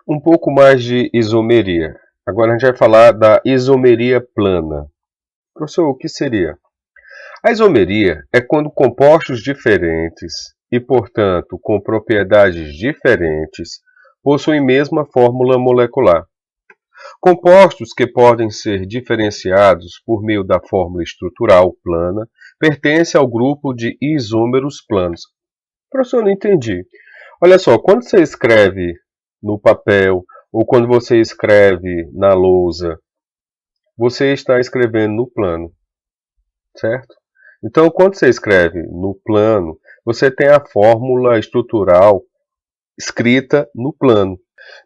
Um pouco mais de isomeria. Agora a gente vai falar da isomeria plana. Professor, o que seria? A isomeria é quando compostos diferentes e, portanto, com propriedades diferentes possuem mesma fórmula molecular. Compostos que podem ser diferenciados por meio da fórmula estrutural plana pertencem ao grupo de isômeros planos. Professor, não entendi. Olha só, quando você escreve no papel ou quando você escreve na lousa, você está escrevendo no plano, certo? Então, quando você escreve no plano, você tem a fórmula estrutural escrita no plano.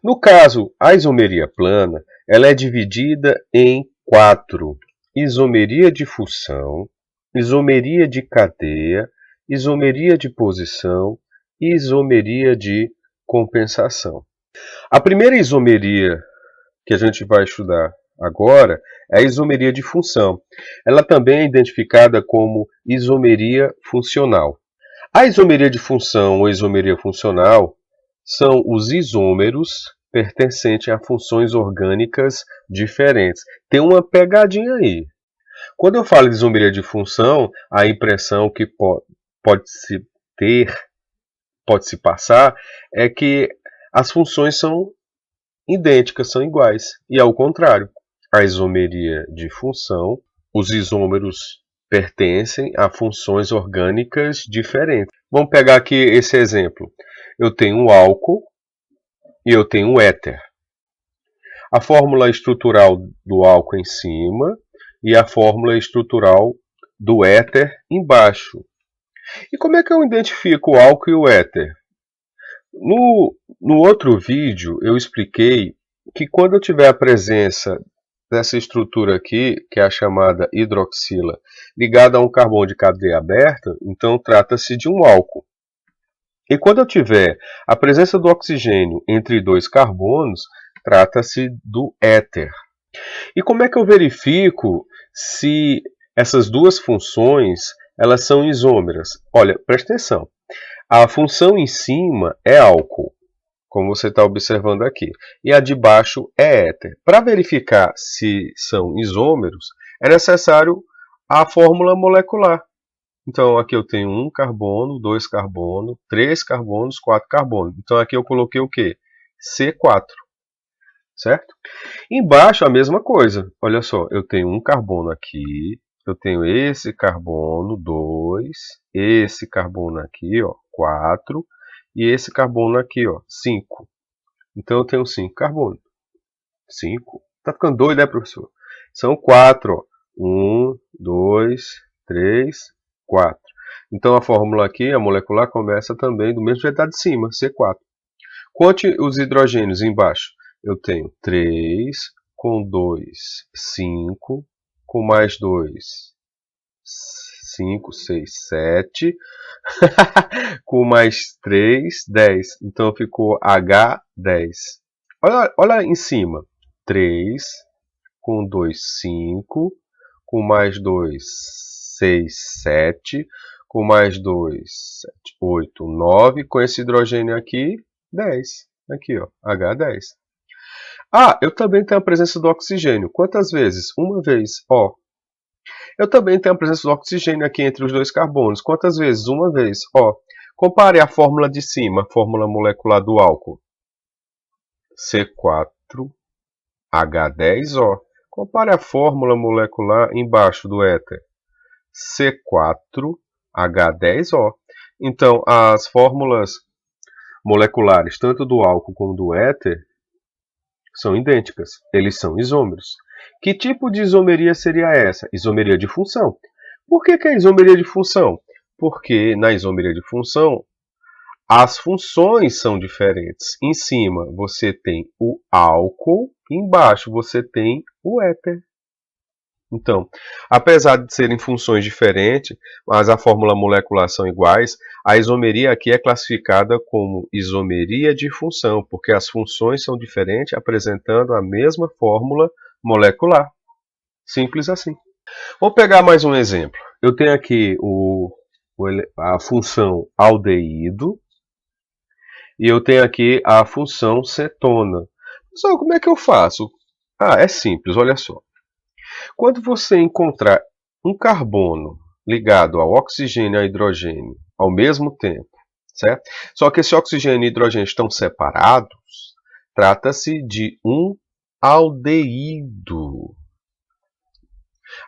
No caso, a isomeria plana, ela é dividida em quatro: isomeria de fusão, isomeria de cadeia, isomeria de posição e isomeria de compensação. A primeira isomeria que a gente vai estudar agora é a isomeria de função. Ela também é identificada como isomeria funcional. A isomeria de função ou isomeria funcional são os isômeros pertencentes a funções orgânicas diferentes. Tem uma pegadinha aí. Quando eu falo de isomeria de função, a impressão que pode-se ter, pode-se passar, é que as funções são idênticas, são iguais. E ao contrário, a isomeria de função, os isômeros pertencem a funções orgânicas diferentes. Vamos pegar aqui esse exemplo. Eu tenho um álcool e eu tenho um éter. A fórmula estrutural do álcool em cima e a fórmula estrutural do éter embaixo. E como é que eu identifico o álcool e o éter? No outro vídeo eu expliquei que quando eu tiver a presença dessa estrutura aqui, que é a chamada hidroxila, ligada a um carbono de cadeia aberta, então trata-se de um álcool. E quando eu tiver a presença do oxigênio entre dois carbonos, trata-se do éter. E como é que eu verifico se essas duas funções elas são isômeras? Olha, presta atenção. A função em cima é álcool, como você está observando aqui, e a de baixo é éter. Para verificar se são isômeros, é necessário a fórmula molecular. Então aqui eu tenho um carbono, dois carbonos, três carbonos, quatro carbonos. Então aqui eu coloquei o quê? C4, certo? Embaixo a mesma coisa. Olha só, eu tenho um carbono aqui, eu tenho esse carbono, 2, esse carbono aqui, ó, 4, e esse carbono aqui, ó, 5. Então eu tenho 5 carbonos. 5. Tá ficando doido, né, professor? São 4, ó. 1, 2, 3, 4. Então a fórmula aqui, a molecular, começa também do mesmo jeito da de cima, C4. Conte os hidrogênios embaixo. Eu tenho 3, com 2, 5, com mais 2, 5, 6, 7, com mais 3, 10. Então ficou H10. Olha em cima. 3, com 2, 5, com mais 2, 6, 7, com mais 2, 7, 8, 9, com esse hidrogênio aqui, 10. Aqui, ó, H10. Ah, eu também tenho a presença do oxigênio. Quantas vezes? Uma vez, ó. Eu também tenho a presença do oxigênio aqui entre os dois carbonos. Quantas vezes? Uma vez, ó. Compare a fórmula de cima, a fórmula molecular do álcool. C4H10O. Compare a fórmula molecular embaixo do éter. C4H10O. Então, as fórmulas moleculares, tanto do álcool como do éter, são idênticas. Eles são isômeros. Que tipo de isomeria seria essa? Isomeria de função. Por que é isomeria de função? Porque na isomeria de função, as funções são diferentes. Em cima você tem o álcool, embaixo você tem o éter. Então, apesar de serem funções diferentes, mas a fórmula molecular são iguais, a isomeria aqui é classificada como isomeria de função, porque as funções são diferentes, apresentando a mesma fórmula molecular. Simples assim. Vou pegar mais um exemplo. Eu tenho aqui a função aldeído E eu tenho aqui a função cetona. Pessoal, como é que eu faço? Ah, é simples, olha só. Quando você encontrar um carbono ligado ao oxigênio e ao hidrogênio ao mesmo tempo, certo? Só que esse oxigênio e hidrogênio estão separados, trata-se de um aldeído.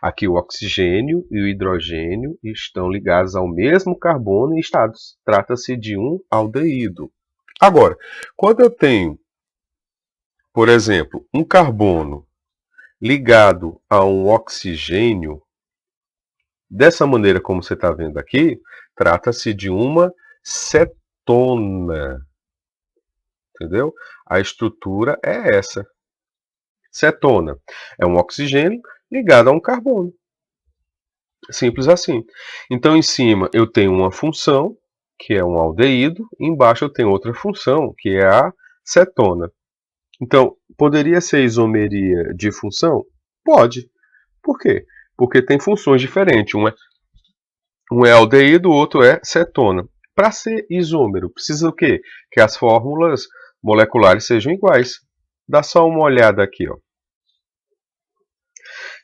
Aqui o oxigênio e o hidrogênio estão ligados ao mesmo carbono e estados. Trata-se de um aldeído. Agora, quando eu tenho, por exemplo, um carbono ligado a um oxigênio, dessa maneira como você está vendo aqui, trata-se de uma cetona. Entendeu? A estrutura é essa. Cetona é um oxigênio ligado a um carbono. Simples assim. Então, em cima eu tenho uma função, que é um aldeído, e embaixo eu tenho outra função, que é a cetona. Então, poderia ser isomeria de função? Pode. Por quê? Porque tem funções diferentes. Um é aldeído, o outro é cetona. Para ser isômero, precisa o quê? Que as fórmulas moleculares sejam iguais. Dá só uma olhada aqui. Ó.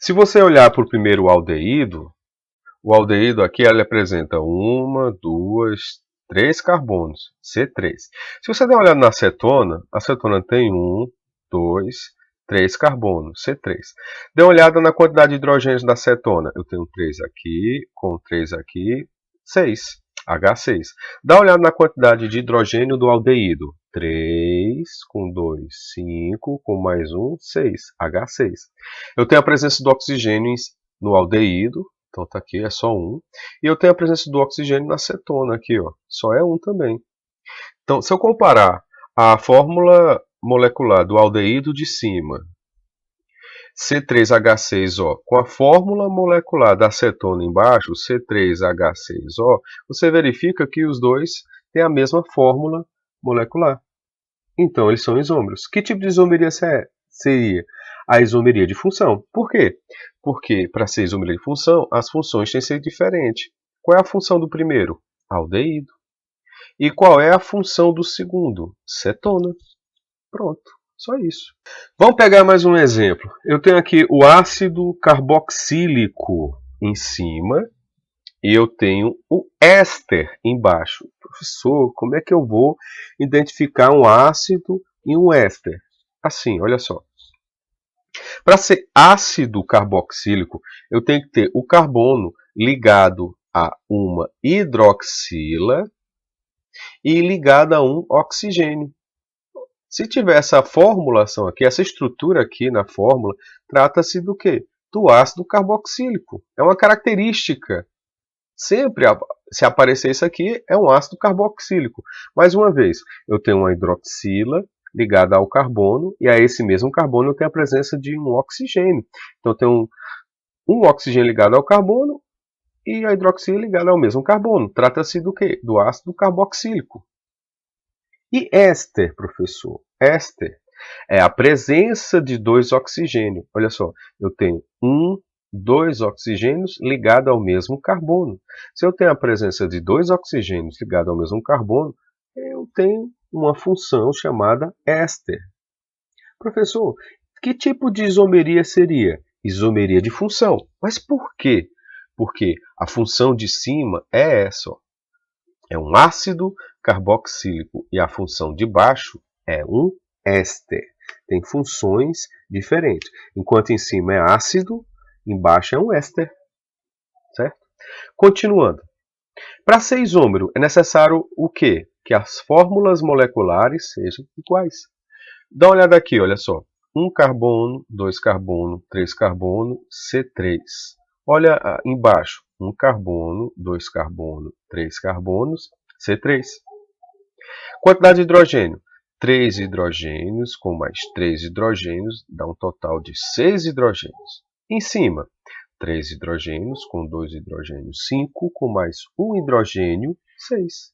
Se você olhar para o primeiro aldeído, o aldeído aqui ele apresenta uma, duas, três carbonos, C3. Se você der uma olhada na acetona, a acetona tem um, dois, três carbonos, C3. Dê uma olhada na quantidade de hidrogênios da acetona. Eu tenho 3 aqui, com 3 aqui, 6, H6. Dá uma olhada na quantidade de hidrogênio do aldeído. 3, com 2, 5, com mais 1, 6, H6. Eu tenho a presença do oxigênio no aldeído, então está aqui, é só um. E eu tenho a presença do oxigênio na cetona aqui, ó, só é um também. Então, se eu comparar a fórmula molecular do aldeído de cima, C3H6O, com a fórmula molecular da acetona embaixo, C3H6O, você verifica que os dois têm a mesma fórmula molecular. Então, eles são isômeros. Que tipo de isomeria seria? A isomeria de função. Por quê? Porque, para ser isomeria de função, as funções têm que ser diferentes. Qual é a função do primeiro? Aldeído. E qual é a função do segundo? Cetona. Pronto, só isso. Vamos pegar mais um exemplo. Eu tenho aqui o ácido carboxílico em cima e eu tenho o éster embaixo. Professor, como é que eu vou identificar um ácido e um éster? Assim, olha só. Para ser ácido carboxílico, eu tenho que ter o carbono ligado a uma hidroxila e ligado a um oxigênio. Se tiver essa formulação aqui, essa estrutura aqui na fórmula, trata-se do quê? Do ácido carboxílico. É uma característica. Sempre, se aparecer isso aqui, é um ácido carboxílico. Mais uma vez, eu tenho uma hidroxila ligada ao carbono, e a esse mesmo carbono eu tenho a presença de um oxigênio. Então, eu tenho um oxigênio ligado ao carbono e a hidroxila ligada ao mesmo carbono. Trata-se do quê? Do ácido carboxílico. E éster, professor? Éster é a presença de dois oxigênios. Olha só, eu tenho dois oxigênios ligados ao mesmo carbono. Se eu tenho a presença de dois oxigênios ligados ao mesmo carbono, eu tenho uma função chamada éster. Professor, que tipo de isomeria seria? Isomeria de função. Mas por quê? Porque a função de cima é essa. Ó. É um ácido carboxílico e a função de baixo é um éster. Tem funções diferentes. Enquanto em cima é ácido, embaixo é um éster. Certo? Continuando. Para ser isômero, é necessário o quê? Que as fórmulas moleculares sejam iguais. Dá uma olhada aqui, olha só. 1 carbono, 2 carbono, 3 carbono, C3. Olha embaixo. 1 carbono, 2 carbono, 3 carbonos, C3. Quantidade de hidrogênio. 3 hidrogênios com mais 3 hidrogênios dá um total de 6 hidrogênios. Em cima, 3 hidrogênios com 2 hidrogênios, 5 com mais 1 hidrogênio, 6.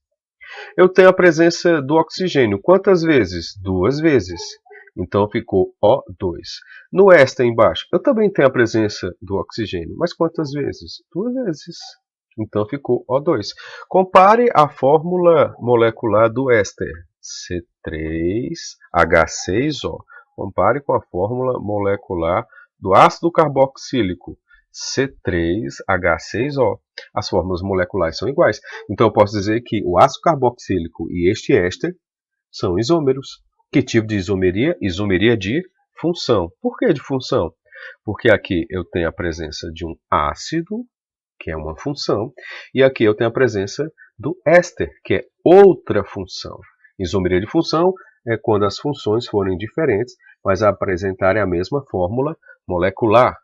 Eu tenho a presença do oxigênio. Quantas vezes? 2 vezes. Então ficou O2. No éster embaixo, eu também tenho a presença do oxigênio. Mas quantas vezes? 2 vezes. Então ficou O2. Compare a fórmula molecular do éster. C3H6O. Compare com a fórmula molecular do ácido carboxílico, C3H6O. As fórmulas moleculares são iguais. Então eu posso dizer que o ácido carboxílico e este éster são isômeros. Que tipo de isomeria? Isomeria de função. Por que de função? Porque aqui eu tenho a presença de um ácido, que é uma função, e aqui eu tenho a presença do éster, que é outra função. Isomeria de função é quando as funções forem diferentes, mas apresentarem a mesma fórmula molecular.